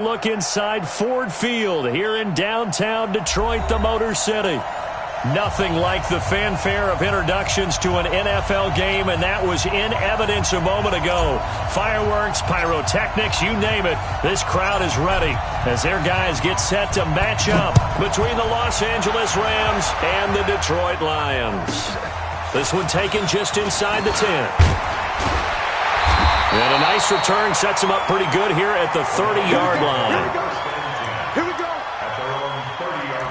Look inside Ford Field here in downtown Detroit, the Motor City. Nothing like the fanfare of introductions to an NFL game, and that was in evidence a moment ago. Fireworks, pyrotechnics, you name it. This crowd is ready as their guys get set to match up between the Los Angeles Rams and the Detroit Lions. This one taken just inside the 10. And a nice return sets him up pretty good here at the 30-yard line. Here we go. At their own 30-yard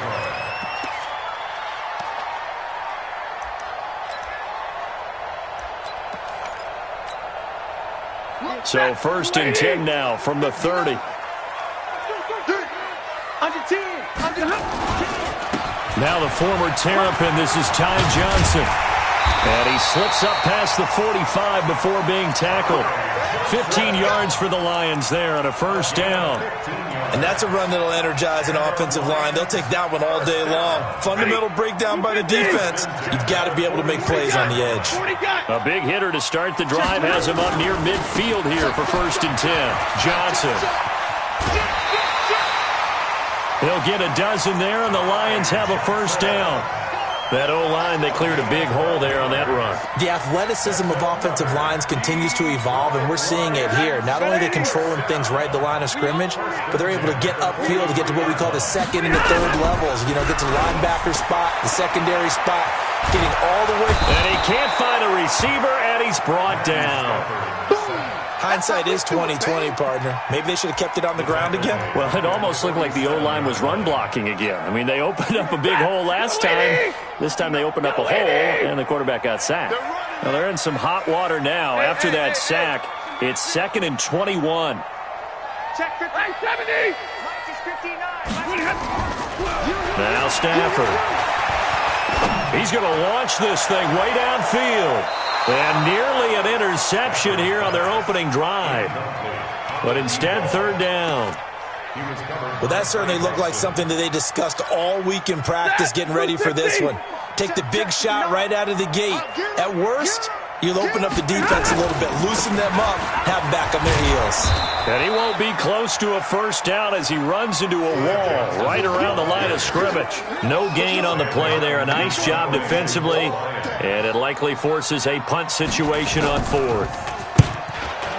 line. So first and 10 now from the 30. Under 10. Now the former Terrapin, this is Ty Johnson. And he slips up past the 45 before being tackled. 15 yards for the Lions there on a first down. And that's a run that'll energize an offensive line. They'll take that one all day long. Fundamental breakdown by the defense. You've got to be able to make plays on the edge. A big hitter to start the drive has him up near midfield here for first and 10. Johnson. He'll get a dozen there, and the Lions have a first down. That O-line, they cleared a big hole there on that run. The athleticism of offensive lines continues to evolve, and we're seeing it here. Not only are they controlling things right at the line of scrimmage, but they're able to get upfield to get to what we call the second and the third levels. You know, get to the linebacker spot, the secondary spot, getting all the way. And he can't find a receiver, and he's brought down. Hindsight is 20/20, partner. Maybe they should have kept it on the ground again. Well, it almost looked like the O-line was run blocking again. I mean, they opened up a big hole last time. This time they opened up a hole, and the quarterback got sacked. Now, they're in some hot water now. After that sack, it's 2nd and 21. Check 70. Now Stafford. He's going to launch this thing way downfield. And nearly an interception here on their opening drive. But instead, third down. Well, that certainly looked like something that they discussed all week in practice getting ready for this one. Take the big shot right out of the gate. At worst, you'll open up the defense a little bit, loosen them up, have them back on their heels. And he won't be close to a first down as he runs into a wall right around the line of scrimmage. No gain on the play there. A nice job defensively, and it likely forces a punt situation on 4th.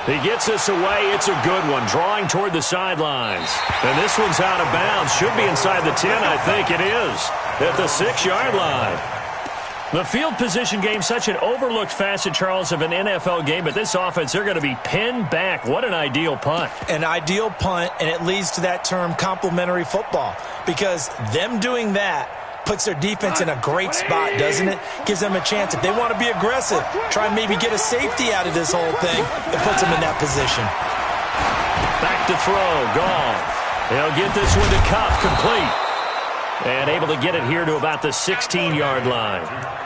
He gets this away. It's a good one, drawing toward the sidelines. And this one's out of bounds. Should be inside the 10, I think it is, at the 6-yard line. The field position game, such an overlooked facet, Charles, of an NFL game, but this offense, they're going to be pinned back. What an ideal punt. An ideal punt, and it leads to that term complementary football, because them doing that puts their defense in a great spot, doesn't it? Gives them a chance. If they want to be aggressive, try and maybe get a safety out of this whole thing, it puts them in that position. Back to throw, gone. He'll get this one to Kupp, complete. And able to get it here to about the 16-yard line.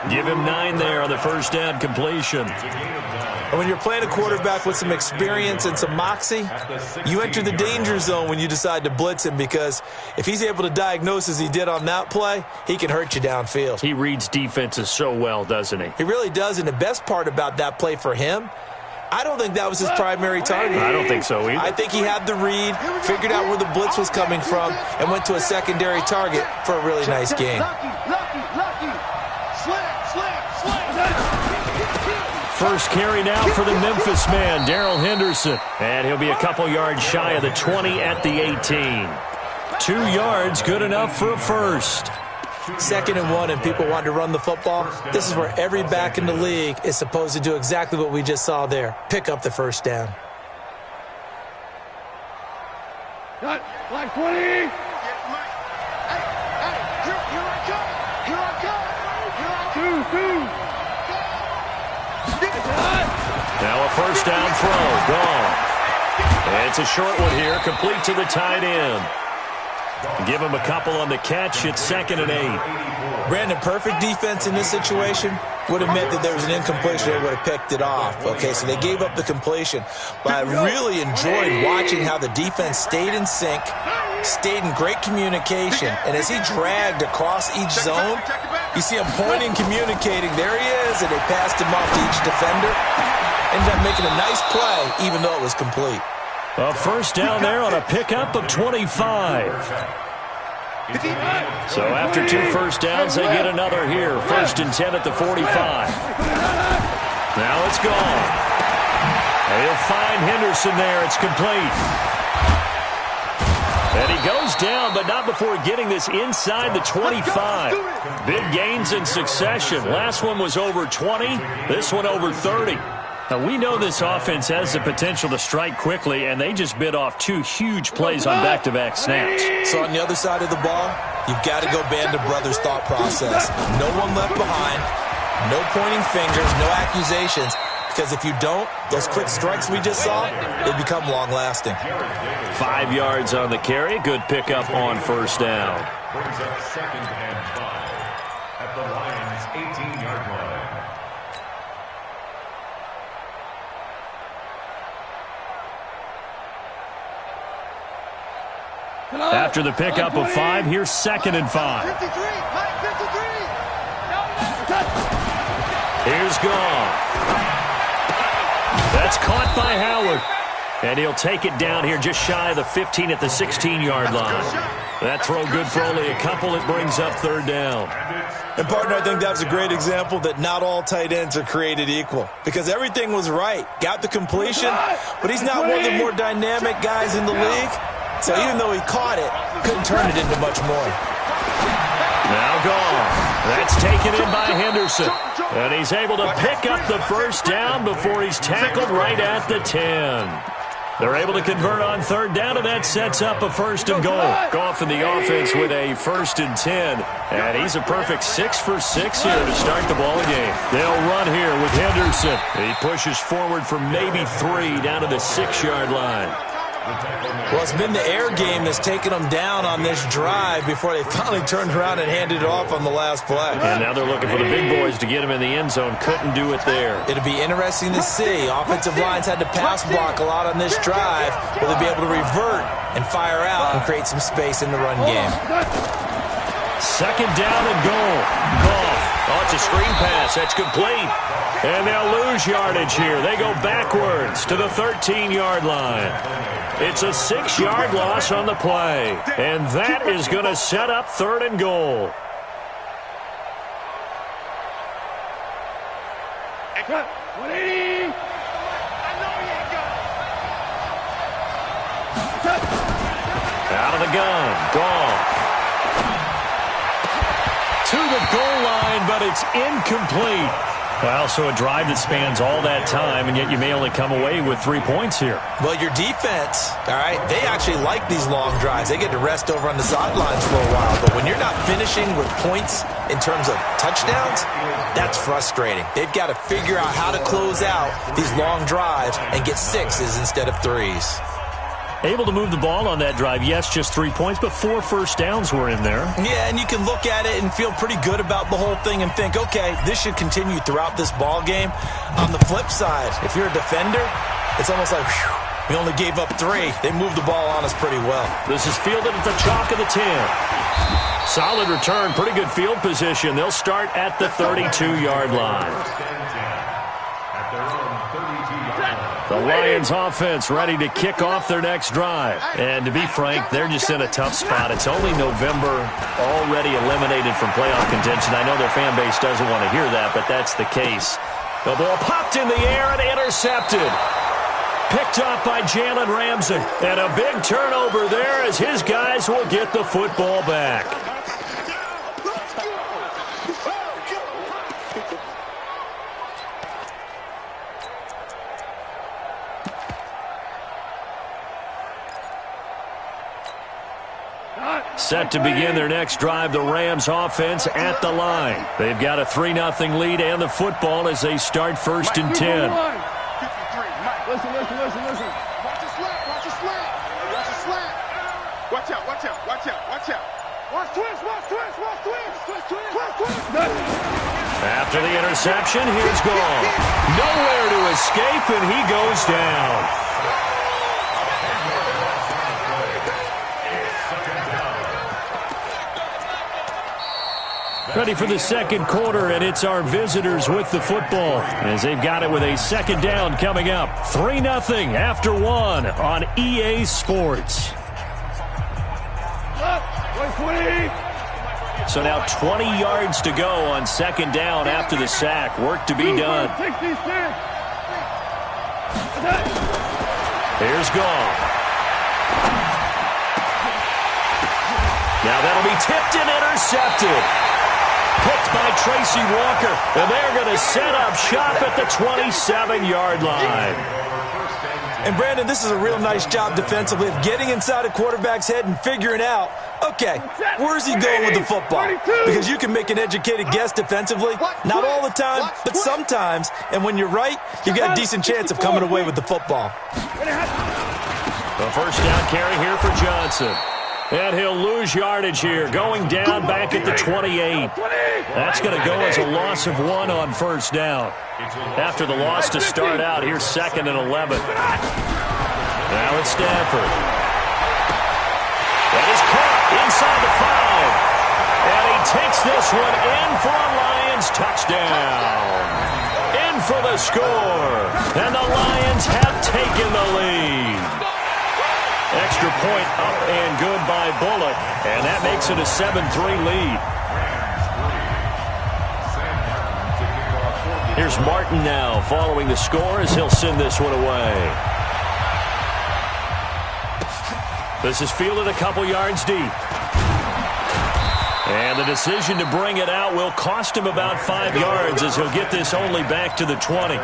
Give him 9 there on the first down completion. And when you're playing a quarterback with some experience and some moxie, you enter the danger zone when you decide to blitz him, because if he's able to diagnose as he did on that play, he can hurt you downfield. He reads defenses so well, doesn't he? He really does, and the best part about that play for him, I don't think that was his primary target. I don't think so either. I think he had the read, figured out where the blitz was coming from, and went to a secondary target for a really nice gain. First carry now for the Memphis man, Darrell Henderson. And he'll be a couple yards shy of the 20 at the 18. 2 yards, good enough for a first. 2nd and 1, and people want to run the football. This is where every back in the league is supposed to do exactly what we just saw there. Pick up the first down. Line 20. Here I come. Now a first down throw, gone. And it's a short one here, complete to the tight end. Give him a couple on the catch. It's 2nd and 8. Brandon, perfect defense in this situation would have meant that there was an incompletion. They would have picked it off. Okay, so they gave up the completion. But I really enjoyed watching how the defense stayed in sync, stayed in great communication. And as he dragged across each zone, you see him pointing, communicating. There he is, and they passed him off to each defender. Ended up making a nice play, even though it was complete. A first down there on a pickup of 25. So after 2 first downs, they get another here. 1st and 10 at the 45. Now it's gone. They'll find Henderson there. It's complete. And he goes down, but not before getting this inside the 25. Big gains in succession. Last one was over 20. This one over 30. Now, we know this offense has the potential to strike quickly, and they just bit off 2 huge plays on back-to-back snaps. So on the other side of the ball, you've got to go Band of Brothers thought process. No one left behind, no pointing fingers, no accusations, because if you don't, those quick strikes we just saw, they become long-lasting. 5 yards on the carry. Good pickup on first down. Brings up 2nd and 5 at the Lions' 18-yard line. After the pickup of 5, here's 2nd and 5. 53. Here's Goff. That's caught by Howard. And he'll take it down here just shy of the 15 at the 16-yard line. That throw good for only a couple. It brings up 3rd down. And, partner, I think that was a great example that not all tight ends are created equal. Because everything was right. Got the completion, but he's not one of the more dynamic guys in the league. So even though he caught it, couldn't turn it into much more. Now Goff. That's taken in by Henderson. And he's able to pick up the first down before he's tackled right at the 10. They're able to convert on 3rd down, and that sets up a 1st and goal. Goff in the offense with a 1st and 10. And he's a perfect 6 for 6 here to start the ball game. They'll run here with Henderson. He pushes forward for maybe 3 down to the 6-yard line. Well, it's been the air game that's taken them down on this drive before they finally turned around and handed it off on the last play. And now they're looking for the big boys to get him in the end zone. Couldn't do it there. It'll be interesting to see. Offensive lines had to pass block a lot on this drive. Will they be able to revert and fire out and create some space in the run game? 2nd down and goal. Goff. Oh, it's a screen pass. That's complete. And they'll lose yardage here. They go backwards to the 13-yard line. It's a 6-yard loss on the play. And that is going to set up 3rd and goal. Out of the gun. Goff. To the goal line, but it's incomplete. Well, so a drive that spans all that time, and yet you may only come away with 3 points here. Well, your defense, all right, they actually like these long drives. They get to rest over on the sidelines for a while. But when you're not finishing with points in terms of touchdowns, that's frustrating. They've got to figure out how to close out these long drives and get 6s instead of 3s. Able to move the ball on that drive. Yes, just 3 points, but 4 first downs were in there. Yeah, and you can look at it and feel pretty good about the whole thing and think, okay, this should continue throughout this ball game. On the flip side, if you're a defender, it's almost like, whew, we only gave up 3. They moved the ball on us pretty well. This is fielded at the chalk of the 10. Solid return, pretty good field position. They'll start at the 32-yard line. The Lions offense ready to kick off their next drive. And to be frank, they're just in a tough spot. It's only November, already eliminated from playoff contention. I know their fan base doesn't want to hear that, but that's the case. The ball popped in the air and intercepted. Picked off by Jalen Ramsey. And a big turnover there as his guys will get the football back. Set to begin their next drive, the Rams offense at the line. They've got a 3-0 lead and the football as they start 1st and 10. Listen. Watch the slap. Watch the slap. Watch out. Watch twist. After the interception, here's Goff. Nowhere to escape, and he goes down. Ready for the second quarter, and it's our visitors with the football as they've got it with a second down coming up. 3-0 after one on EA Sports. So now 20 yards to go on second down after the sack. Work to be done. Here's Goff. Now that'll be tipped and intercepted. Picked by Tracy Walker. And they're going to set up shop at the 27-yard line. And, Brandon, this is a real nice job defensively of getting inside a quarterback's head and figuring out, okay, where's he going with the football? Because you can make an educated guess defensively. Not all the time, but sometimes. And when you're right, you've got a decent chance of coming away with the football. The first down carry here for Johnson. And he'll lose yardage here, going down back at the 28. That's going to go as a loss of 1 on first down. After the loss to start out, here's 2nd and 11. Now it's Stafford. That is caught inside the 5. And he takes this one in for a Lions touchdown. In for the score. And the Lions have taken the lead. Extra point up and good by Bullock. And that makes it a 7-3 lead. Here's Martin now following the score as he'll send this one away. This is fielded a couple yards deep. And the decision to bring it out will cost him about 5 yards as he'll get this only back to the 20.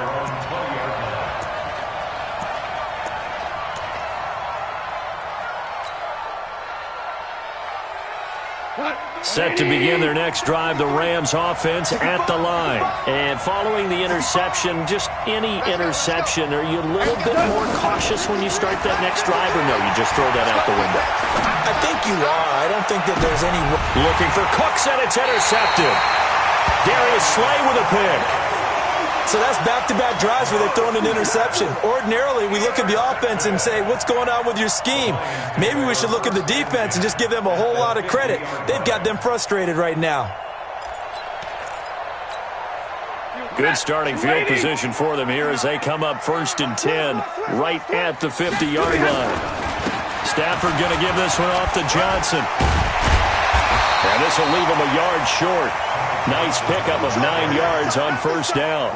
Set to begin their next drive, the Rams offense at the line. And following the interception, just any interception, are you a little bit more cautious when you start that next drive, or no, you just throw that out the window? I think you are. I don't think that there's any... Looking for Cooks, and it's intercepted. Darius Slay with a pick. So that's back-to-back drives where they've thrown an interception. Ordinarily, we look at the offense and say, what's going on with your scheme? Maybe we should look at the defense and just give them a whole lot of credit. They've got them frustrated right now. Good starting field position for them here as they come up 1st and 10 right at the 50-yard line. Stafford going to give this one off to Johnson. And this will leave him a yard short. Nice pickup of 9 yards on first down.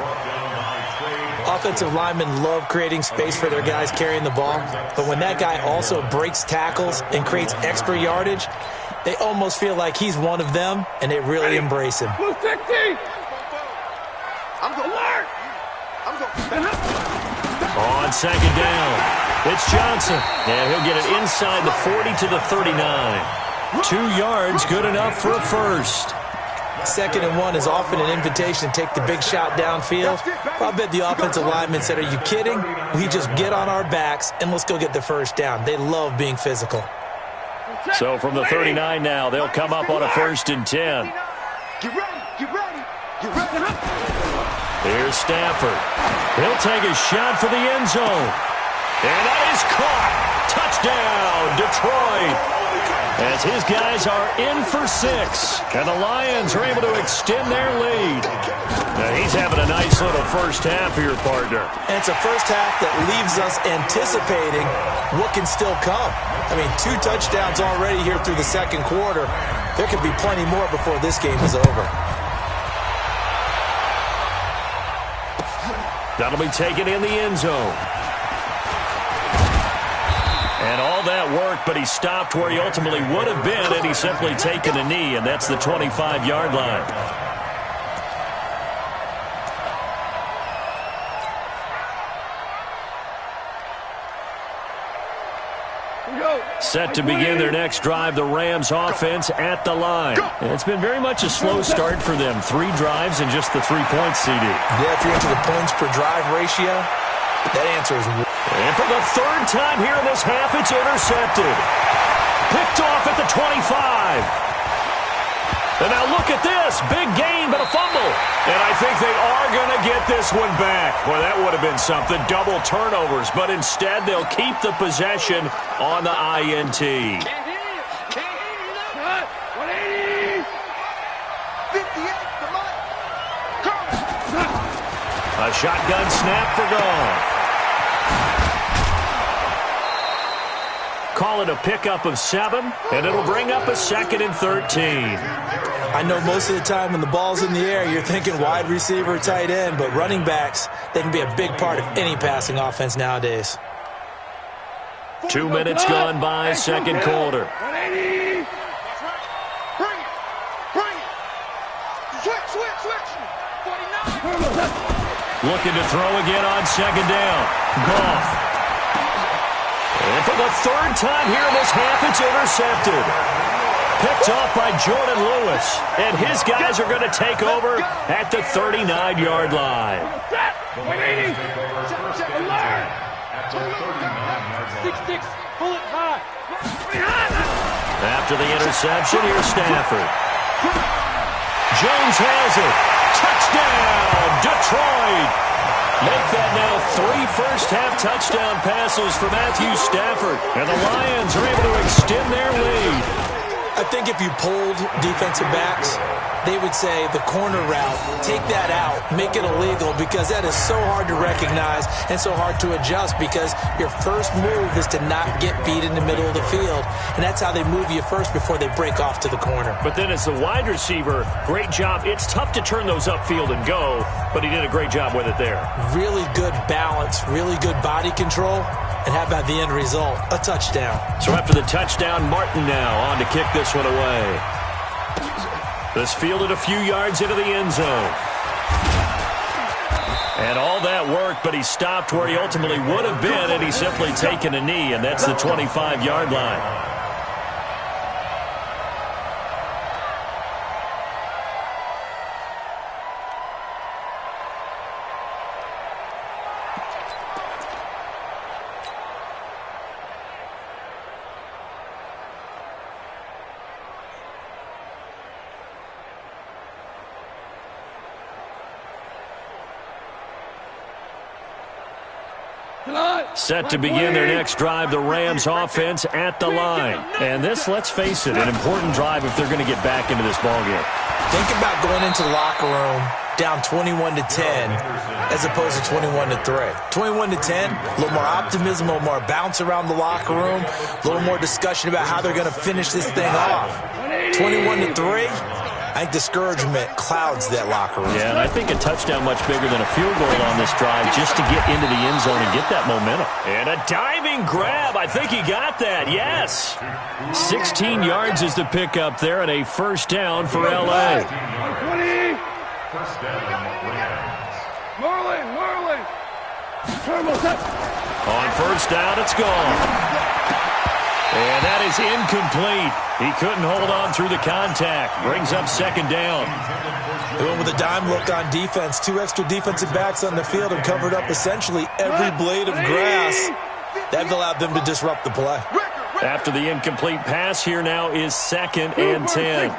Offensive linemen love creating space for their guys carrying the ball, but when that guy also breaks tackles and creates extra yardage, they almost feel like he's one of them, and they really embrace him. On second down, it's Johnson, and he'll get it inside the 40 to the 39. 2 yards, good enough for a first. 2nd and 1 is often an invitation to take the big shot downfield. I bet the offensive lineman said, are you kidding? We just get on our backs and let's go get the first down. They love being physical. So from the 39 now, they'll come up on a 1st and 10. Here's Stafford. He'll take a shot for the end zone. And that is caught. Touchdown, Detroit. As his guys are in for 6. And the Lions are able to extend their lead. Now he's having a nice little first half here, partner. And it's a first half that leaves us anticipating what can still come. I mean, 2 touchdowns already here through the second quarter. There could be plenty more before this game is over. That'll be taken in the end zone. And all that work, but he stopped where he ultimately would have been had he simply taken a knee, and that's the 25-yard line. Set to begin their next drive, the Rams offense at the line. And it's been very much a slow start for them. 3 drives and just the 3 points, CD. Yeah, if you're into the points per drive ratio, that answer is... And for the 3rd time here in this half, it's intercepted. Picked off at the 25. And now look at this. Big gain, but a fumble. And I think they are going to get this one back. Well, that would have been something. Double turnovers. But instead, they'll keep the possession on the INT. A shotgun snap for Goff. Call it a pickup of 7, and it'll bring up a 2nd and 13. I know most of the time when the ball's in the air, you're thinking wide receiver, tight end, but running backs, they can be a big part of any passing offense nowadays. 2 minutes gone by, second quarter. 180. Bring it. Bring it. Switch. 49. Looking to throw again on second down. Goff. And for the third time here in this half, it's intercepted. Picked off by Jordan Lewis. And his guys are going to take over at the 39-yard line. 180. Alert. 6-6. Pull it high. After the interception, here's Stafford. Jones has it. Touchdown, Detroit. Make that now 3 first-half touchdown passes for Matthew Stafford. And the Lions are able to extend their lead. I think if you polled defensive backs, they would say the corner route, take that out, make it illegal, because that is so hard to recognize and so hard to adjust, because your first move is to not get beat in the middle of the field. And that's how they move you first before they break off to the corner. But then as the wide receiver, great job. It's tough to turn those upfield and go, but he did a great job with it there. Really good balance, really good body control. And how about the end result? A touchdown. So after the touchdown, Martin now on to kick this one away. This fielded a few yards into the end zone. And all that work, but he stopped where he ultimately would have been, and he's simply taken a knee, and that's the 25-yard line. Set to begin their next drive, the Rams offense at the line. And this, let's face it, an important drive if they're going to get back into this ballgame. Think about going into the locker room down 21-10 as opposed to 21-3. 21-10, a little more optimism, a little more bounce around the locker room, a little more discussion about how they're going to finish this thing off. 21-3, I think discouragement clouds that locker room. Yeah, and I think a touchdown much bigger than a field goal on this drive just to get into the end zone and get that momentum. And a diving grab. I think he got that. Yes. 16 yards is the pickup there and a first down for L.A. 20. First down, Rams. Marlin. On first down, it's gone. And that is incomplete. He couldn't hold on through the contact. Brings up second down. They went with a dime look on defense. 2 extra defensive backs on the field and covered up essentially every blade of grass. That allowed them to disrupt the play. After the incomplete pass, here now is 2nd and 10.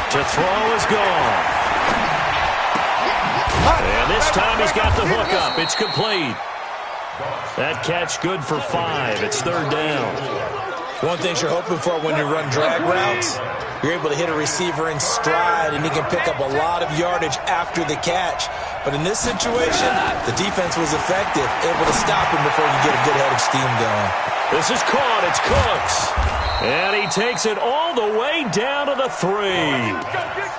To throw is gone. And this time he's got the hook up. It's complete. That catch good for 5. It's third down. One thing you're hoping for when you run drag routes, you're able to hit a receiver in stride, and he can pick up a lot of yardage after the catch. But in this situation, the defense was effective, able to stop him before he could get a good head of steam going. This is caught. It's Cooks. And he takes it all the way down to the 3.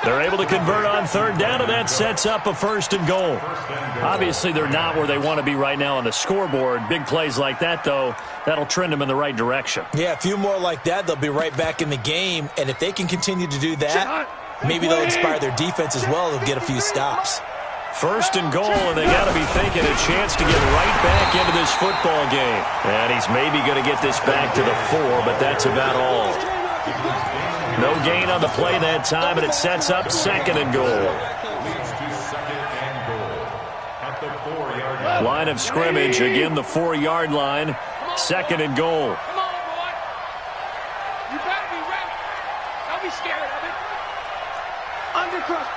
They're able to convert on third down, and that sets up a first and goal. Obviously, they're not where they want to be right now on the scoreboard. Big plays like that, though, that'll trend them in the right direction. Yeah, a few more like that, they'll be right back in the game. And if they can continue to do that, maybe they'll inspire their defense as well. They'll get a few stops. First and goal, and they got to be thinking a chance to get right back into this football game. And he's maybe going to get this back to the 4, but that's about all. No gain on the play that time, and it sets up second and goal. Line of scrimmage, again the 4-yard line. Second and goal. Come on, boy. You better be ready. Don't be scared of it. Undercrunch.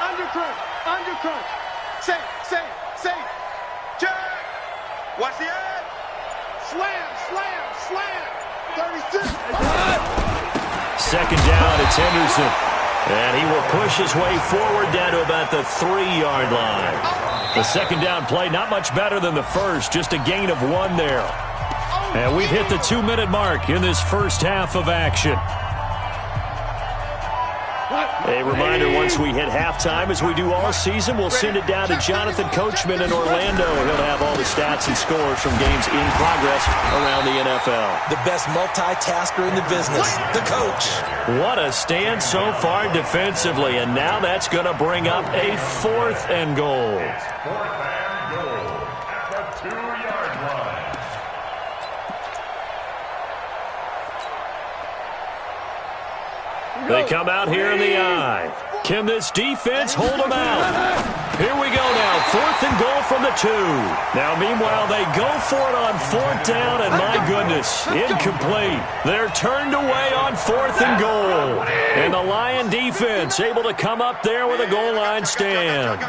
Say. Check. Watch the edge. Slam. 36. Second down, it's Henderson. And he will push his way forward down to about the 3-yard line. The second down play, not much better than the first, just a gain of 1 there. And we've hit the 2-minute mark in this first half of action. A reminder, once we hit halftime, as we do all season, we'll send it down to Jonathan Coachman in Orlando. He'll have all the stats and scores from games in progress around the NFL. The best multitasker in the business, the coach. What a stand so far defensively, and now that's going to bring up a 4th and goal. 4th and goal at the 2-yard line. They come out here in the eye. Can this defense hold them out? Here we go now. 4th and goal from the 2. Now, meanwhile, they go for it on 4th down, and my goodness, incomplete. They're turned away on 4th and goal. And the Lion defense able to come up there with a goal line stand.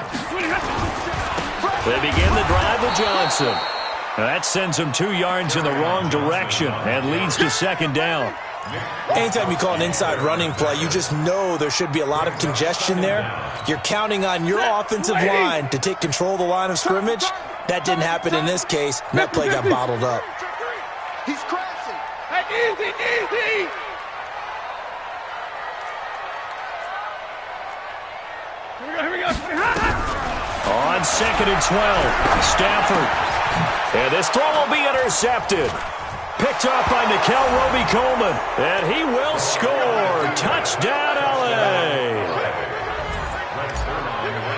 They begin the drive with Johnson. That sends them 2 yards in the wrong direction and leads to 2nd down. Anytime you call an inside running play, you just know there should be a lot of congestion there. You're counting on your offensive line to take control of the line of scrimmage. That didn't happen in this case, and that play got bottled up. He's crashing. Easy. Here we go. On 2nd and 12, Stafford. And this throw will be intercepted. Picked up by Nickel Roby-Coleman. And he will score. Touchdown, L.A.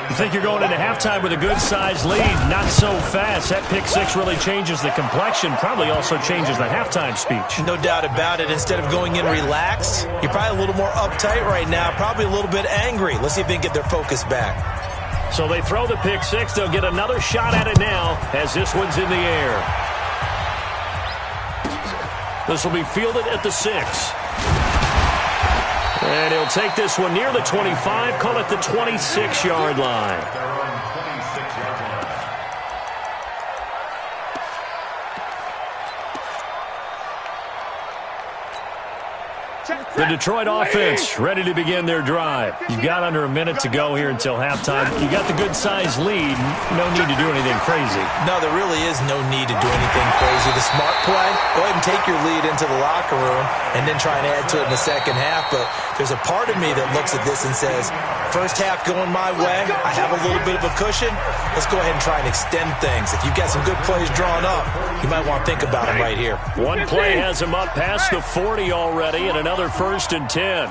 You think you're going into halftime with a good-sized lead. Not so fast. That pick 6 really changes the complexion. Probably also changes the halftime speech. No doubt about it. Instead of going in relaxed, you're probably a little more uptight right now. Probably a little bit angry. Let's see if they can get their focus back. So they throw the pick 6. They'll get another shot at it now as this one's in the air. This will be fielded at the 6. And he'll take this one near the 25, call it the 26-yard line. The Detroit offense ready to begin their drive. You've got under a minute to go here until halftime. You got the good-sized lead. No need to do anything crazy. No, there really is no need to do anything crazy. The smart play, go ahead and take your lead into the locker room and then try and add to it in the second half. But there's a part of me that looks at this and says, first half going my way, I have a little bit of a cushion. Let's go ahead and try and extend things. If you've got some good plays drawn up, you might want to think about them right here. One play has him up past the 40 already, and another 1st and 10.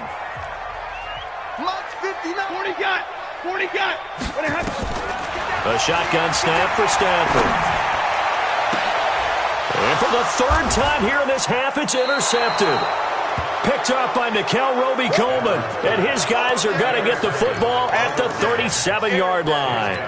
40 got. What happened? A shotgun snap for Stafford. And for the 3rd time here in this half, it's intercepted. Picked up by Nickel Roby-Coleman. And his guys are going to get the football at the 37-yard line.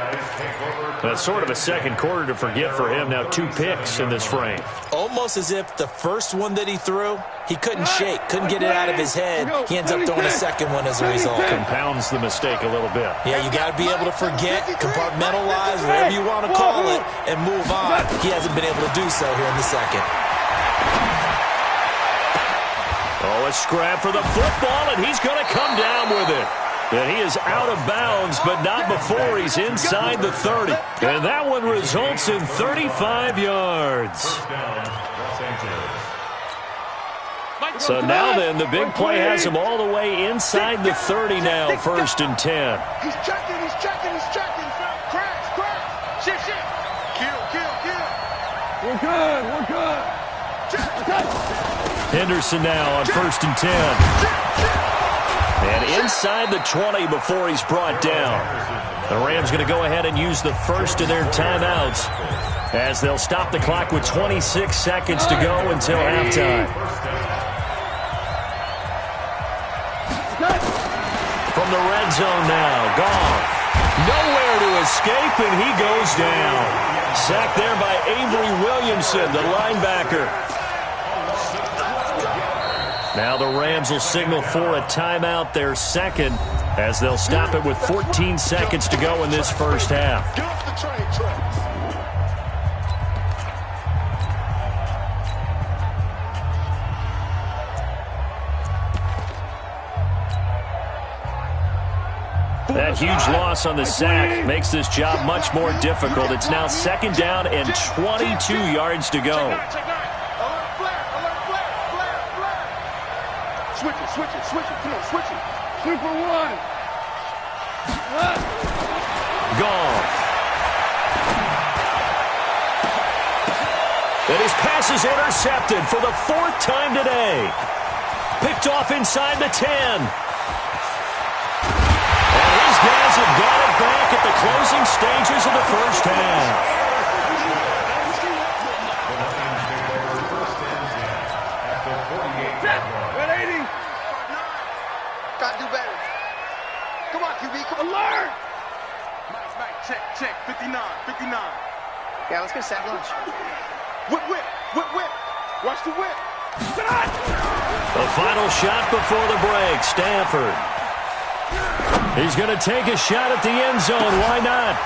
That's sort of a second quarter to forget for him. Now 2 picks in this frame. Almost as if the first one that he threw, he couldn't shake, couldn't get it out of his head. He ends up throwing a second one as a result. Compounds the mistake a little bit. Yeah, you got to be able to forget, compartmentalize, whatever you want to call it, and move on. He hasn't been able to do so here in the second. Oh, a scrap for the football, and he's going to come down with it. And he is out of bounds, but not before he's inside the 30. And that one results in 35 yards. So now then, the big play has him all the way inside the 30 now, 1st and 10. He's checking. Crash. Shit. Kill. We're good. Henderson now on 1st and 10. And inside the 20 before he's brought down. The Rams going to go ahead and use the first of their timeouts as they'll stop the clock with 26 seconds to go until halftime. From the red zone now, Goff. Nowhere to escape, and he goes down. Sacked there by Avery Williamson, the linebacker. Now the Rams will signal for a timeout, their second, as they'll stop it with 14 seconds to go in this first half. Get off the train track. That huge loss on the sack makes this job much more difficult. It's now 2nd down and 22 yards to go. Switch it. Come on, switch it. Swing for one. Goff. And his pass is intercepted for the 4th time today. Picked off inside the 10. And his guys have got it back at the closing stages of the first half. Gotta do better. Come on, QB, come on. Alert! Mike, check. 59. Yeah, let's get a sack lunch. Whip. Watch the whip. The final shot before the break. Stafford. He's going to take a shot at the end zone. Why not?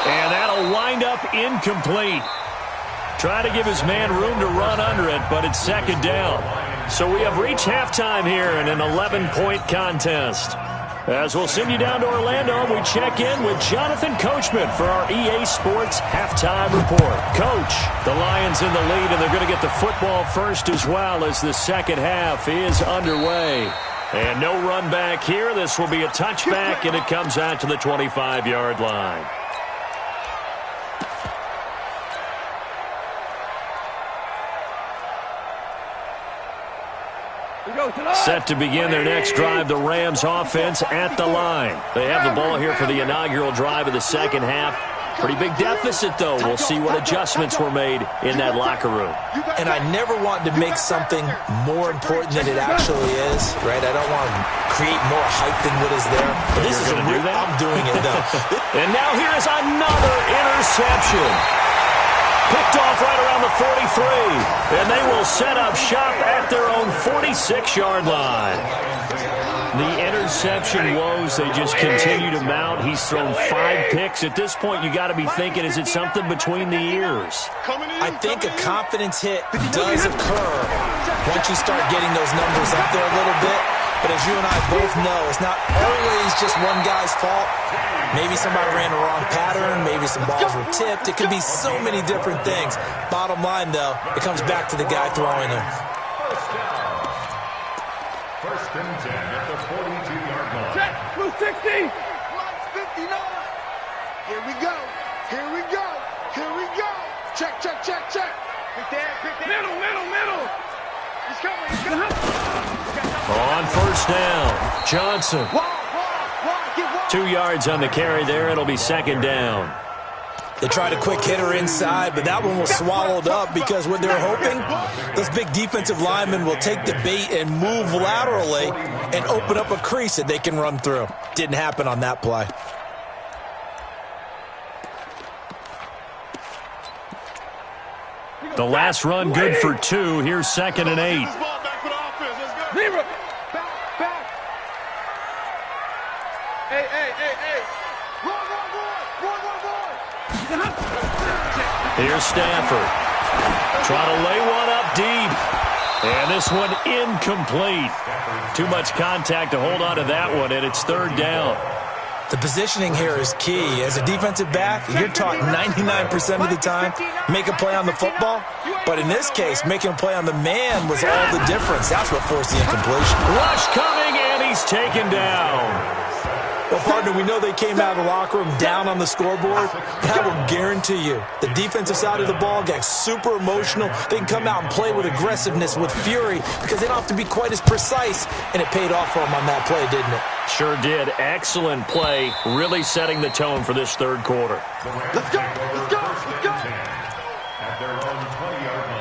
And that'll wind up incomplete. Try to give his man room to run under it, but it's 2nd down. So we have reached halftime here in an 11-point contest. As we'll send you down to Orlando, we check in with Jonathan Coachman for our EA Sports Halftime Report. Coach, the Lions in the lead, and they're going to get the football first as well as the second half is underway. And no run back here. This will be a touchback, and it comes out to the 25-yard line. Set to begin their next drive, the Rams offense at the line. They have the ball here for the inaugural drive of the second half. Pretty big deficit, though. We'll see what adjustments were made in that locker room. And I never want to make something more important than it actually is, right? I don't want to create more hype than what is there. But this is a real, I'm doing it, though. And now here is another interception. Picked off right around the 43. And they will set up shop at their own 46-yard line. The interception woes, they just continue to mount. He's thrown 5 picks. At this point, you got to be thinking, is it something between the ears? I think a confidence hit does occur once you start getting those numbers up there a little bit. But as you and I both know, it's not always just one guy's fault. Maybe somebody ran the wrong pattern. Maybe some balls were tipped. It could be so many different things. Bottom line, though, it comes back to the guy throwing them. First and 10 at the 42-yard line. Check, blue 60. Line 59. Here we go. Check. Pick that. Middle. He's coming. On first down, Johnson. 2 yards on the carry there. It'll be 2nd down. They tried a quick hitter inside, but that one was swallowed up because what they're hoping, those big defensive linemen will take the bait and move laterally and open up a crease that they can run through. Didn't happen on that play. The last run good for 2. Here's 2nd and 8. Back. Hey. Run. Here's Stafford. Trying to lay one up deep. And this one incomplete. Too much contact to hold on to that one, and it's 3rd down. The positioning here is key. As a defensive back, you're taught 99% of the time, make a play on the football. But in this case, making a play on the man was all the difference. That's what forced the incompletion. Rush coming, and he's taken down. Well, partner, we know they came out of the locker room down on the scoreboard. But I will guarantee you, the defensive side of the ball got super emotional. They can come out and play with aggressiveness, with fury, because they don't have to be quite as precise. And it paid off for them on that play, didn't it? Sure did. Excellent play, really setting the tone for this 3rd quarter. Let's go. At their own 20-yard line.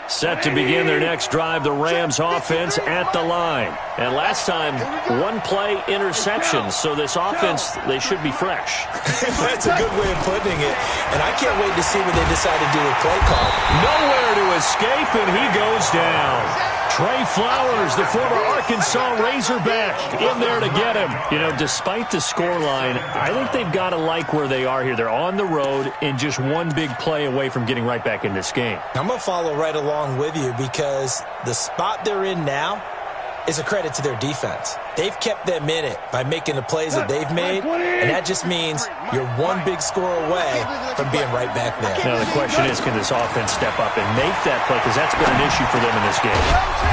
Set to begin their next drive, the Rams offense at the line. And last time, 1-play interception, so this offense, they should be fresh. That's a good way of putting it. And I can't wait to see what they decide to do with play call. Nowhere to escape, and he goes down. Trey Flowers, the former Arkansas Razorback, in there to get him. You know, despite the scoreline, I think they've got to like where they are here. They're on the road and just one big play away from getting right back in this game. I'm going to follow right along with you because the spot they're in now, is a credit to their defense. They've kept them in it by making the plays that they've made, and that just means you're one big score away from being right back there. Now the question is, can this offense step up and make that play? Because that's been an issue for them in this game.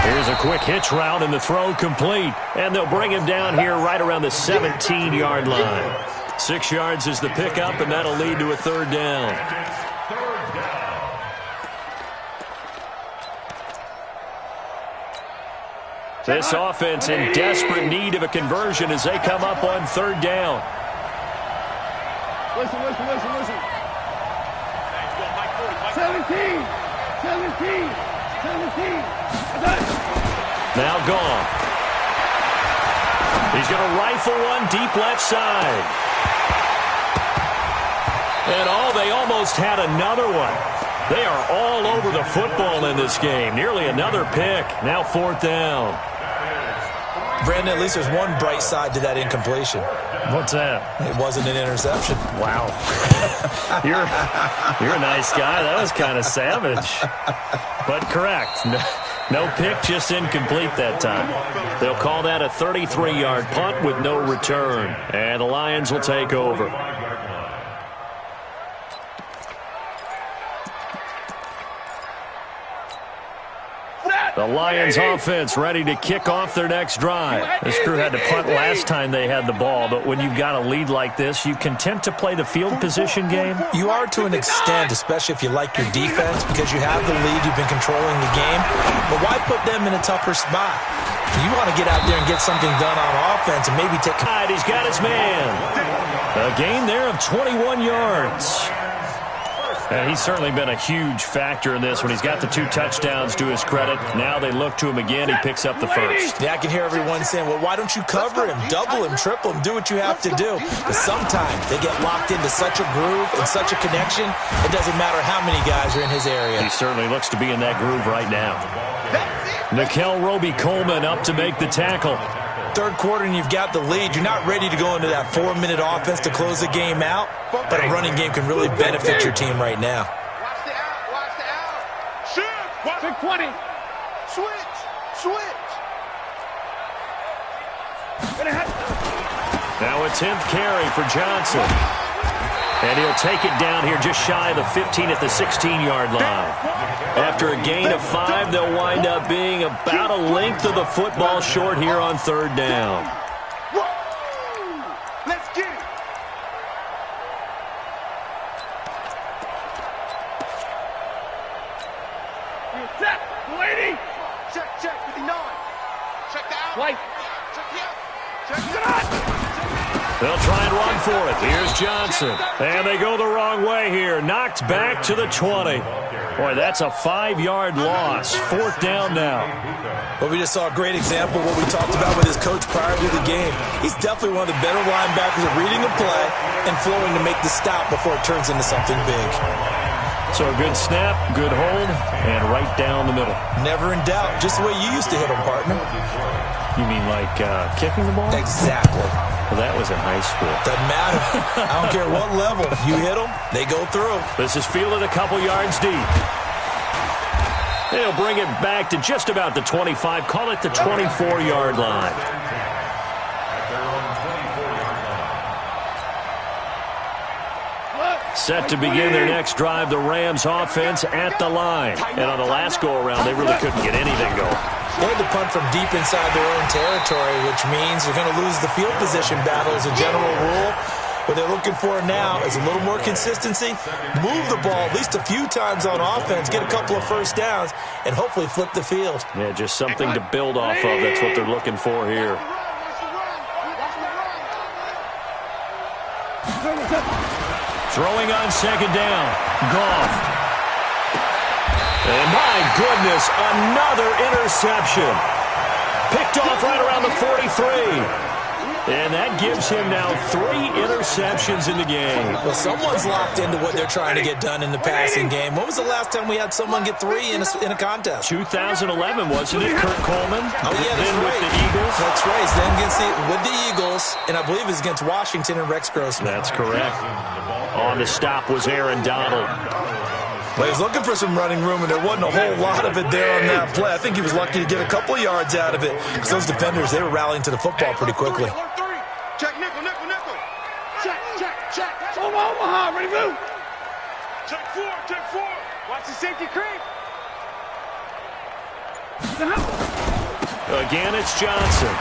Here's a quick hitch route, and the throw complete. And they'll bring him down here right around the 17-yard line. 6 yards is the pickup, and that'll lead to a third down. This offense in desperate need of a conversion as they come up on third down. Listen. 17. Now gone. He's going to rifle one deep left side. And they almost had another one. They are all over the football in this game. Nearly another pick. Now fourth down. Brandon, at least there's one bright side to that incompletion. What's that? It wasn't an interception. Wow. You're a nice guy. That was kind of savage. But correct. No pick, just incomplete that time. They'll call that a 33-yard punt with no return. And the Lions will take over. The Lions offense ready to kick off their next drive. This crew had to punt last time they had the ball, but when you've got a lead like this, you content to play the field position game? You are to an extent, especially if you like your defense, because you have the lead, you've been controlling the game. But why put them in a tougher spot? You want to get out there and get something done on offense and maybe take... He's got his man. A gain there of 21 yards. And he's certainly been a huge factor in this when he's got the 2 touchdowns to his credit. Now they look to him again. He picks up the first. Yeah, I can hear everyone saying, well, why don't you cover him, double him, triple him, do what you have to do. But sometimes they get locked into such a groove and such a connection, it doesn't matter how many guys are in his area. He certainly looks to be in that groove right now. Nickel Roby-Coleman up to make the tackle. Third quarter and you've got the lead. You're not ready to go into that 4-minute offense to close the game out, but a running game can really benefit your team right now. Watch the out. Shoot. Big 20. Switch. Now a 10th carry for Johnson. And he'll take it down here just shy of the 15 at the 16-yard line. After a gain of 5, they'll wind up being about a length of the football short here on third down. Let's get it. Set. Lady. Check, 59. Check the out. White. Check the out. Check the out. They'll try and run for it. Here's Johnson. And they go the wrong way here. Knocked back to the 20. Boy, that's a 5-yard loss. Fourth down now. Well, we just saw a great example of what we talked about with his coach prior to the game. He's definitely one of the better linebackers at reading the play and flowing to make the stop before it turns into something big. So a good snap, good hold, and right down the middle. Never in doubt. Just the way you used to hit them, partner. You mean like kicking the ball? Exactly. Well, that was in high school. Doesn't matter. I don't care what level. You hit them, they go through. This is fielded a couple yards deep. They'll bring it back to just about the 25. Call it the 24-yard line. Set to begin their next drive, the Rams offense at the line. And on the last go-around, they really couldn't get anything going. They had to punt from deep inside their own territory, which means they're going to lose the field position battle as a general rule. What they're looking for now is a little more consistency, move the ball at least a few times on offense, get a couple of first downs, and hopefully flip the field. Yeah, just something to build off of. That's what they're looking for here. Throwing on second down. Goff. And my goodness, another interception. Picked off right around the 43. And that gives him now 3 interceptions in the game. Well, someone's locked into what they're trying to get done in the passing game. When was the last time we had someone get 3 in a contest? 2011, wasn't it, Kurt Coleman? Oh, yeah, that's then right. With the Eagles. That's right. It's then with the Eagles, and I believe it's against Washington and Rex Grossman. That's correct. On the stop was Aaron Donald. Well, he was looking for some running room, and there wasn't a whole lot of it there on that play. I think he was lucky to get a couple of yards out of it because those defenders, they were rallying to the football pretty quickly. Check, nickel, nickel, nickel. Check, check, check. Omaha, ready, move. Check four, check four. Watch the safety creep. Again, it's Johnson.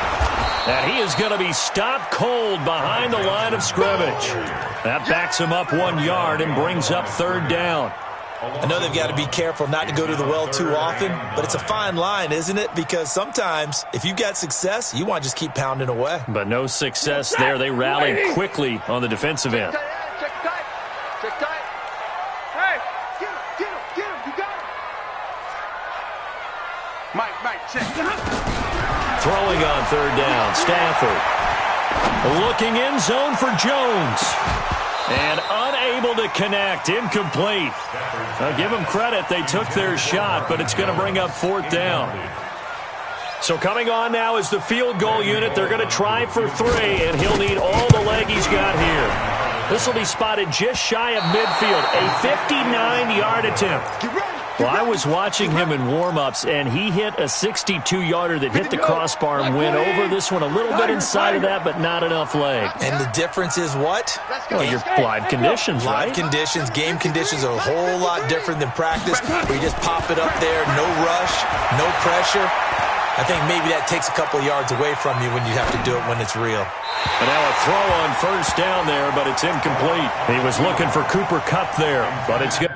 And he is going to be stopped cold behind the line of scrimmage. That backs him up 1 yard and brings up third down. I know they've got to be careful not to go to the well too often, but it's a fine line, isn't it? Because sometimes, if you've got success, you want to just keep pounding away. But no success there. They rallied quickly on the defensive end. Check tight. Check tight. Hey, get him, you got him. Mike, check. Throwing on third down, Stafford. Looking end zone for Jones. And unable to connect, incomplete. Now give them credit, they took their shot, but it's going to bring up fourth down. So coming on now is the field goal unit. They're going to try for 3, and he'll need all the leg he's got here. This will be spotted just shy of midfield, a 59-yard attempt. Well, I was watching him in warm-ups, and he hit a 62-yarder that hit the crossbar and went over. This one a little bit inside of that, but not enough leg. And the difference is what? Well, your live conditions, right? Live conditions, game conditions are a whole lot different than practice, where you just pop it up there, no rush, no pressure. I think maybe that takes a couple of yards away from you when you have to do it when it's real. And now a throw on first down there, but it's incomplete. He was looking for Cooper Kupp there, but it's good.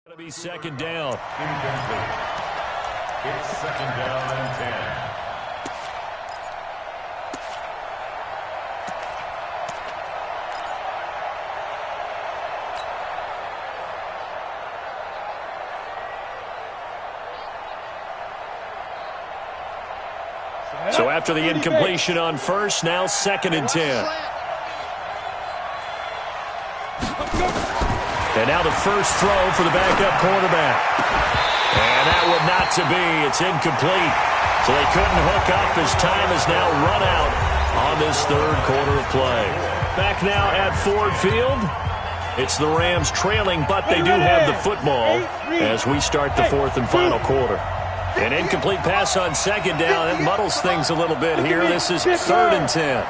Going to be second down. Incomplete. It's second down and 10. So after the incompletion on first, now second and 10. And now the first throw for the backup quarterback. And that would not to be. It's incomplete. So they couldn't hook up as time has now run out on this third quarter of play. Back now at Ford Field. It's the Rams trailing, but they do have the football as we start the fourth and final quarter. An incomplete pass on second down. It muddles things a little bit here. This is third and 10.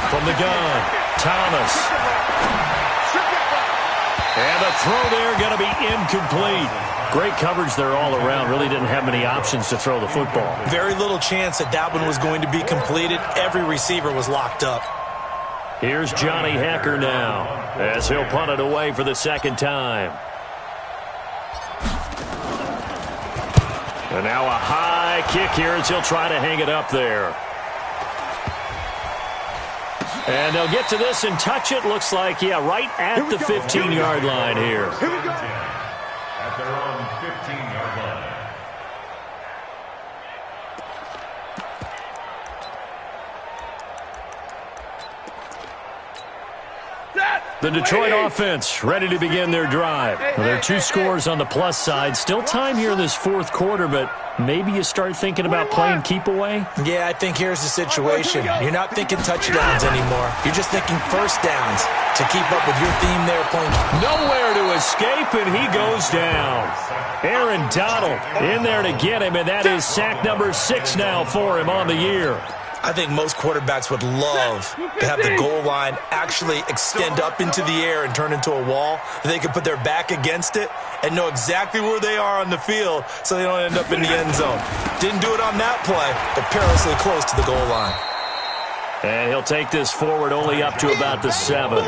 From the gun, Thomas. And the throw there going to be incomplete. Great coverage there all around. Really didn't have many options to throw the football. Very little chance that one was going to be completed. Every receiver was locked up. Here's Johnny Hekker now as he'll punt it away for the second time. And now a high kick here as he'll try to hang it up there. And they'll get to this and touch it. Looks like, yeah, right at the 15-yard line here. Here we go. At their own 15-yard line. The Detroit offense ready to begin their drive. Well, there are 2 scores on the plus side. Still time here in this fourth quarter, but maybe you start thinking about playing keep away? Yeah, I think here's the situation. You're not thinking touchdowns anymore. You're just thinking first downs to keep up with your theme there playing. Nowhere to escape, and he goes down. Aaron Donald in there to get him, and that is sack number 6 now for him on the year. I think most quarterbacks would love to have the goal line actually extend up into the air and turn into a wall. They can put their back against it and know exactly where they are on the field so they don't end up in the end zone. Didn't do it on that play, but perilously close to the goal line. And he'll take this forward only up to about the 7.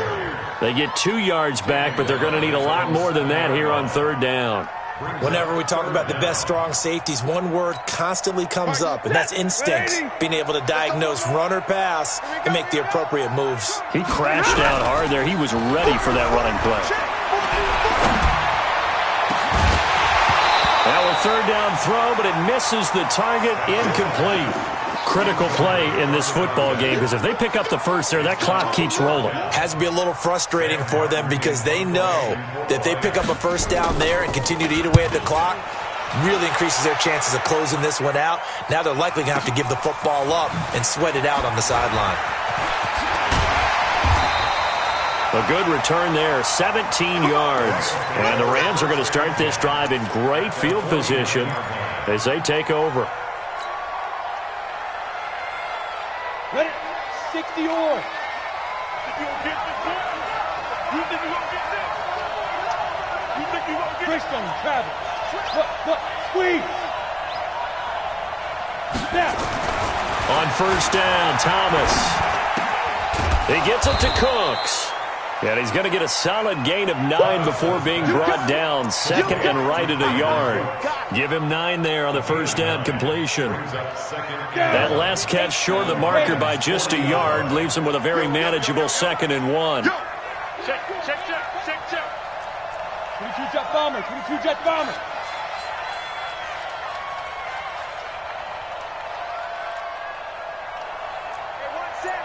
They get 2 yards back, but they're going to need a lot more than that here on third down. Whenever we talk about the best strong safeties, one word constantly comes up, and that's instincts. Being able to diagnose run or pass and make the appropriate moves. He crashed down hard there. He was ready for that running play. Now a third down throw, but it misses the target, incomplete. Critical play in this football game because if they pick up the first there, that clock keeps rolling. Has to be a little frustrating for them because they know that they pick up a first down there and continue to eat away at the clock, really increases their chances of closing this one out. Now they're likely going to have to give the football up and sweat it out on the sideline. A good return there, 17 yards. And the Rams are going to start this drive in great field position as they take over. Ready? 60 or. You think you gonna get this? You think you gonna get this? Christian, Travis. What? Squeeze. Snap. On first down, Thomas. He gets it to Cooks. And he's going to get a solid gain of 9 before being brought down. Second and right at a yard. Give him 9 there on the first down completion. That last catch short of the marker by just a yard leaves him with a very manageable 2nd and 1. Check. 22 jet bomber. One set.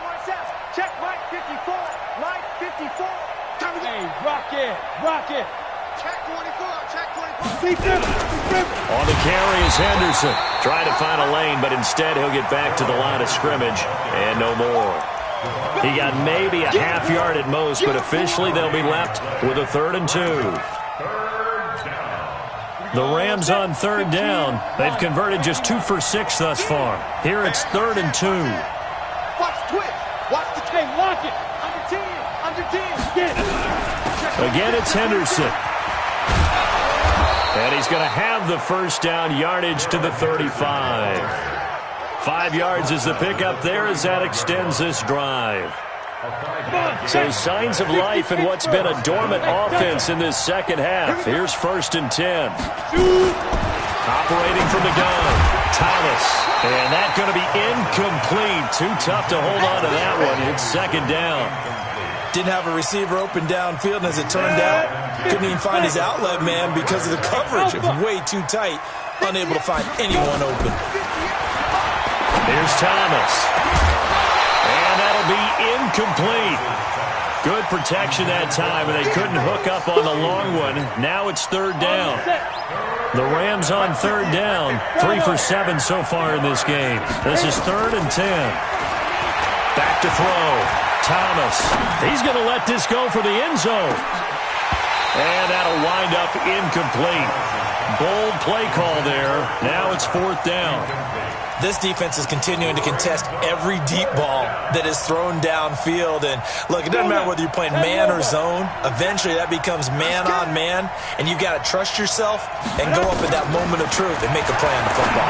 Check Mike 54. Mike 54. Hey, rocket. Check 24. Defense. On the carry is Henderson. Trying to find a lane, but instead he'll get back to the line of scrimmage and no more. He got maybe a half yard at most, but officially they'll be left with a 3rd and 2. The Rams on 3rd down. They've converted just 2 for 6 thus far. Here it's 3rd and 2. Watch the twist. Watch the Hey, lock it. under 10. Again, it's Henderson. And he's going to have the first down, yardage to the 35. 5 yards is the pickup there as that extends this drive. So signs of life in what's been a dormant offense in this second half. Here's 1st and 10. Operating from the gun, Thomas. And that's going to be incomplete. Too tough to hold on to that one. It's 2nd down. Didn't have a receiver open downfield, and as it turned out, couldn't even find his outlet man because of the coverage. It was way too tight, unable to find anyone open. Here's Thomas. And that'll be incomplete. Good protection that time, and they couldn't hook up on the long one. Now it's 3rd down. The Rams on 3rd down, 3 for 7 so far in this game. This is 3rd and 10. Back to throw. Thomas. He's going to let this go for the end zone. And that'll wind up incomplete. Bold play call there. Now it's 4th down. This defense is continuing to contest every deep ball that is thrown downfield. And, look, it doesn't matter whether you're playing man or zone. Eventually that becomes man on man, and you've got to trust yourself and go up at that moment of truth and make a play on the football.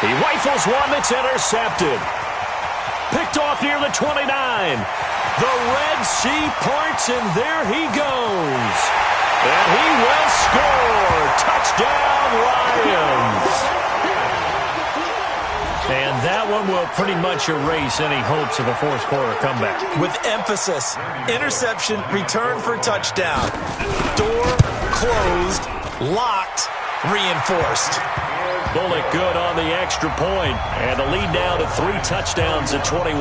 He rifles one that's intercepted. Picked off near the 29. The Red Sea parts, and there he goes. And he will score. Touchdown, Lions. And that one will pretty much erase any hopes of a fourth-quarter comeback. With emphasis, interception, return for touchdown. Door closed, locked, reinforced. Bullock good on the extra point, and the lead down to 3 touchdowns at 21.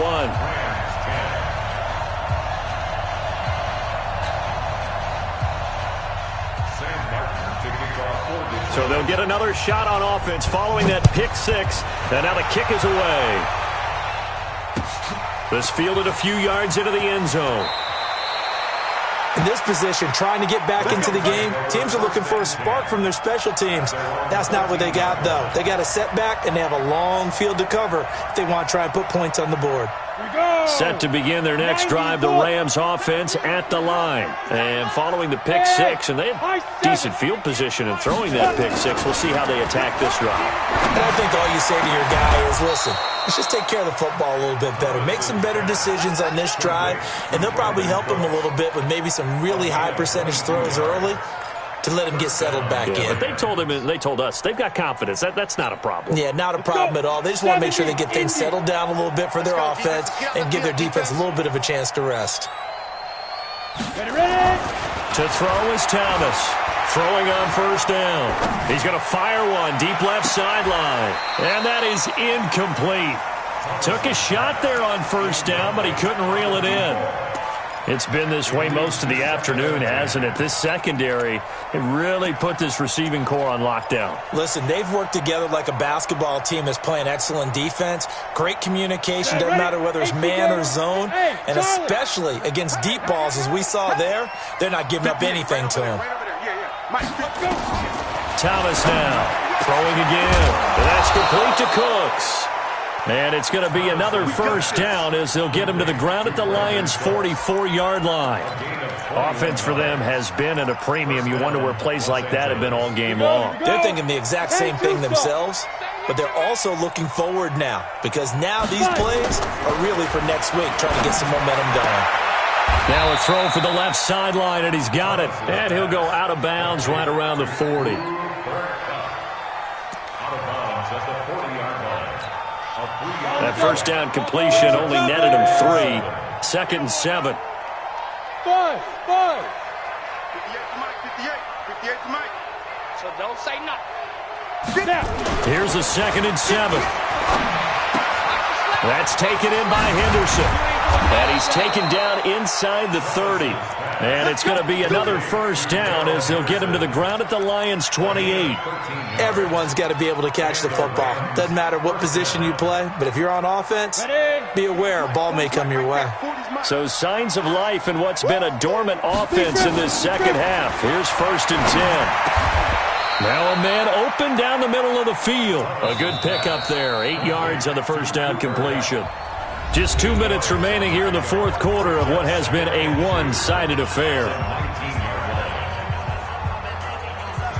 So they'll get another shot on offense following that pick 6, and now the kick is away. This fielded a few yards into the end zone. In this position, trying to get back into the game, teams are looking for a spark from their special teams. That's not what they got, though. They got a setback, and they have a long field to cover if they want to try and put points on the board. Set to begin their next drive, the Rams offense at the line. And following the pick 6, and they have decent field position in throwing that pick 6. We'll see how they attack this drive. And I think all you say to your guy is, listen, let's just take care of the football a little bit better. Make some better decisions on this drive, and they'll probably help him a little bit with maybe some really high percentage throws early to let him get settled back in. But they told us they've got confidence. That's not a problem. Yeah, not a problem at all. They just want to make sure they get things settled down a little bit for their offense and give their defense a little bit of a chance to rest. Ready. To throw is Thomas. Throwing on first down. He's going to fire one deep left sideline. And that is incomplete. Took a shot there on first down, but he couldn't reel it in. It's been this way most of the afternoon, hasn't it? This secondary, it really put this receiving core on lockdown. Listen, they've worked together like a basketball team that's playing excellent defense. Great communication, doesn't matter whether it's man or zone. And especially against deep balls, as we saw there, they're not giving up anything to him. Thomas now, throwing again. And that's complete to Cooks. And it's going to be another first down as they'll get him to the ground at the Lions' 44-yard line. Offense for them has been at a premium. You wonder where plays like that have been all game long. They're thinking the exact same thing themselves, but they're also looking forward now because now these plays are really for next week, trying to get some momentum going. Now a throw for the left sideline, and he's got it. And he'll go out of bounds right around the 40. That first down completion only netted him 3. 2nd and 7. 5. 58 to Mike, 58 to Mike. So don't say nothing. Here's a 2nd and 7. That's taken in by Henderson. And he's taken down inside the 30. And it's going to be another first down as they'll get him to the ground at the Lions' 28. Everyone's got to be able to catch the football. Doesn't matter what position you play, but if you're on offense, be aware a ball may come your way. So signs of life in what's been a dormant offense in this second half. Here's 1st and 10. Now a man open down the middle of the field. A good pickup there. 8 yards on the first down completion. Just 2 minutes remaining here in the fourth quarter of what has been a one-sided affair.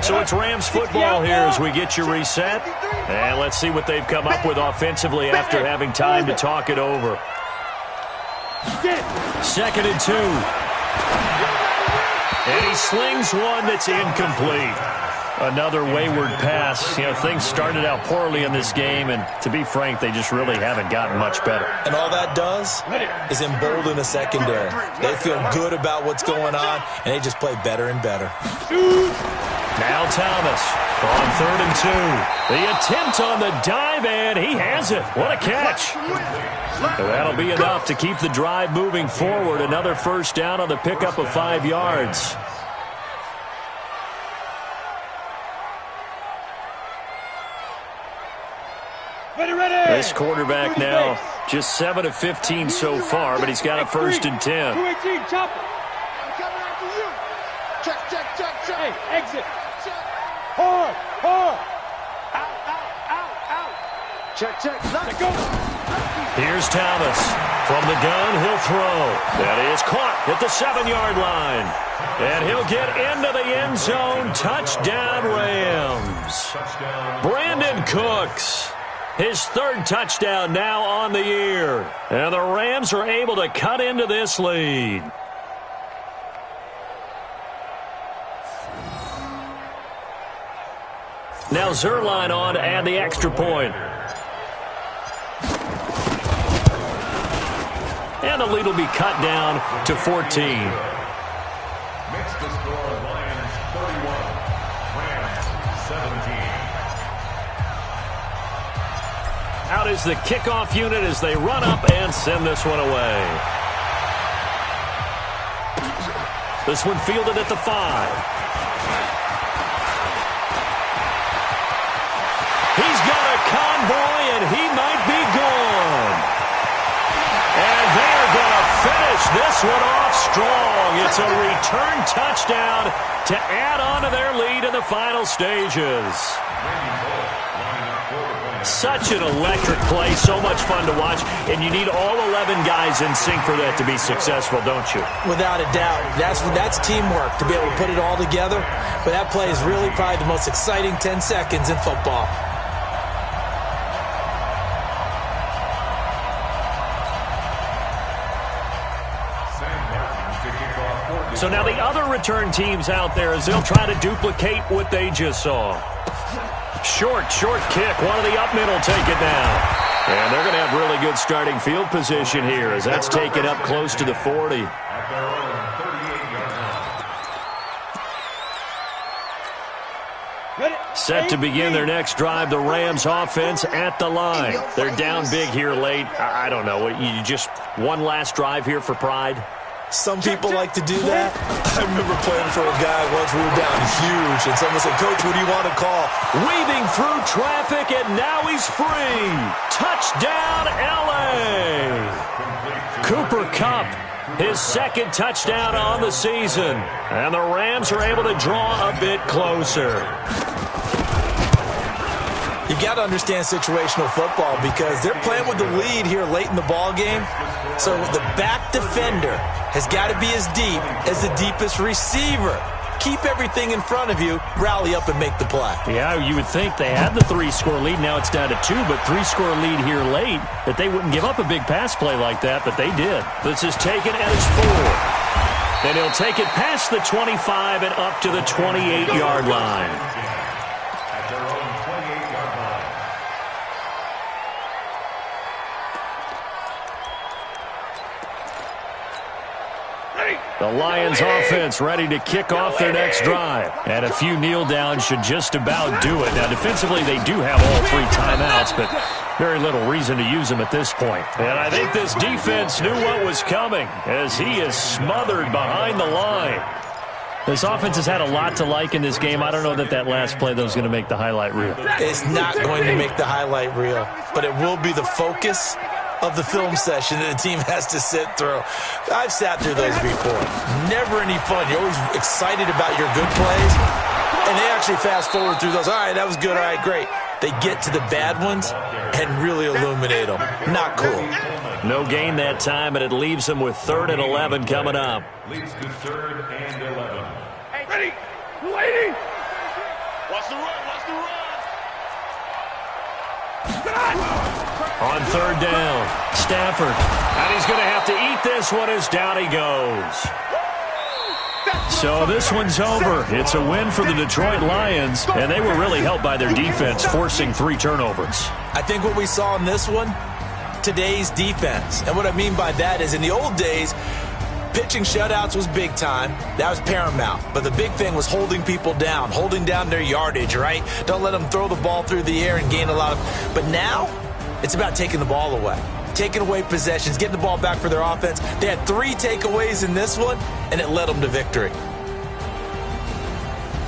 So it's Rams football here as we get you reset. And let's see what they've come up with offensively after having time to talk it over. 2nd and 2. And he slings one that's incomplete. Another wayward pass. You know, things started out poorly in this game, and to be frank, they just really haven't gotten much better. And all that does is embolden the secondary. They feel good about what's going on, and they just play better and better. Now Thomas on 3rd and 2. The attempt on the dive, and he has it. What a catch. That'll be enough to keep the drive moving forward. Another first down on the pickup of 5 yards. This quarterback now just 7 of 15 so far, but he's got a 1st and 10. 218, chopper. I'm coming after you. Check. Hey, exit. Hard. Out. Check. Let go. Here's Thomas. From the gun, he'll throw. That is caught at the 7-yard line. And he'll get into the end zone. Touchdown, Rams. Brandon Cooks. His 3rd touchdown now on the year. And the Rams are able to cut into this lead. Now Zuerlein on to add the extra point. And the lead will be cut down to 14. Makes the score Lions 31, Rams 17. Out is the kickoff unit as they run up and send this one away. This one fielded at the 5. He's got a convoy, and he might be gone. And they're going to finish this one off strong. It's a return touchdown to add on to their lead in the final stages. Such an electric play, so much fun to watch, and you need all 11 guys in sync for that to be successful, don't you? Without a doubt. That's teamwork to be able to put it all together, but that play is really probably the most exciting 10 seconds in football. So now the other return teams out there as they'll try to duplicate what they just saw. Short kick. One of the up middle take it now. And they're going to have really good starting field position here as that's taken up close to the 40. Set to begin their next drive, the Rams offense at the line. They're down big here late. I don't know. You just one last drive here for pride? Some people like to do that. I remember playing for a guy once we were down huge, and someone said, "Coach, what do you want to call?" Weaving through traffic, and now he's free. Touchdown, L.A. Cooper Kupp, his second touchdown on the season. And the Rams are able to draw a bit closer. You got to understand situational football because they're playing with the lead here late in the ball game. So the back defender has got to be as deep as the deepest receiver. Keep everything in front of you, rally up and make the play. Yeah, you would think they had the 3-score lead. Now it's down to 2, but 3-score lead here late, that they wouldn't give up a big pass play like that, but they did. This is taken at his 4. And he'll take it past the 25 and up to the 28-yard line. The Lions offense ready to kick off their next drive. And a few kneel downs should just about do it. Now, defensively, they do have all 3 timeouts, but very little reason to use them at this point. And I think this defense knew what was coming as he is smothered behind the line. This offense has had a lot to like in this game. I don't know that that last play, though, is going to make the highlight reel. It's not going to make the highlight reel, but it will be the focus of the film session that the team has to sit through. I've sat through those before. Never any fun. You're always excited about your good plays, and they actually fast forward through those. All right, that was good. All right, great. They get to the bad ones and really illuminate them. Not cool. No gain that time, and it leaves them with 3rd and 11 coming up. Leads to 3rd and 11. Hey, ready? Lady! Watch the run, watch the run! On 3rd down, Stafford. And he's going to have to eat this one as down he goes. So this one's over. It's a win for the Detroit Lions, and they were really helped by their defense, forcing 3 turnovers. I think what we saw in this one, today's defense. And what I mean by that is in the old days, pitching shutouts was big time. That was paramount. But the big thing was holding people down, holding down their yardage, right? Don't let them throw the ball through the air and gain a lot of... But now, it's about taking the ball away. Taking away possessions, getting the ball back for their offense. They had 3 takeaways in this one, and it led them to victory.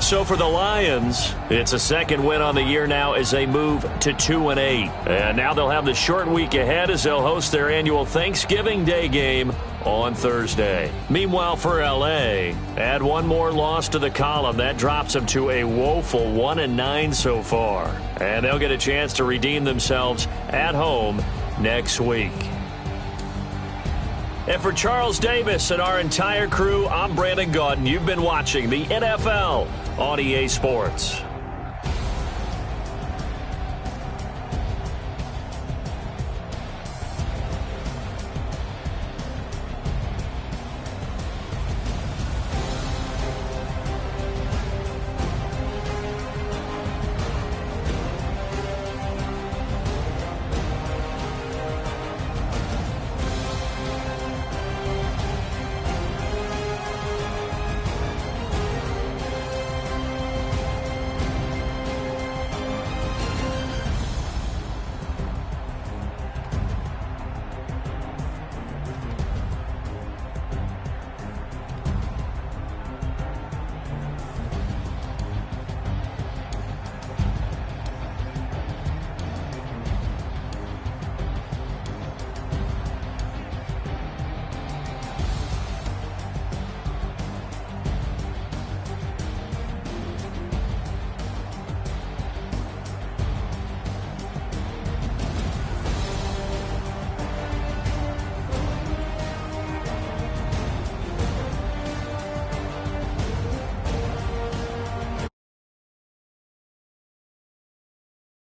So for the Lions, it's a 2nd win on the year now as they move to 2-8. And now they'll have the short week ahead as they'll host their annual Thanksgiving Day game on Thursday. Meanwhile, for L.A., add one more loss to the column. That drops them to a woeful 1-9 so far. And they'll get a chance to redeem themselves at home next week. And for Charles Davis and our entire crew, I'm Brandon Gaudin. You've been watching the NFL on EA Sports.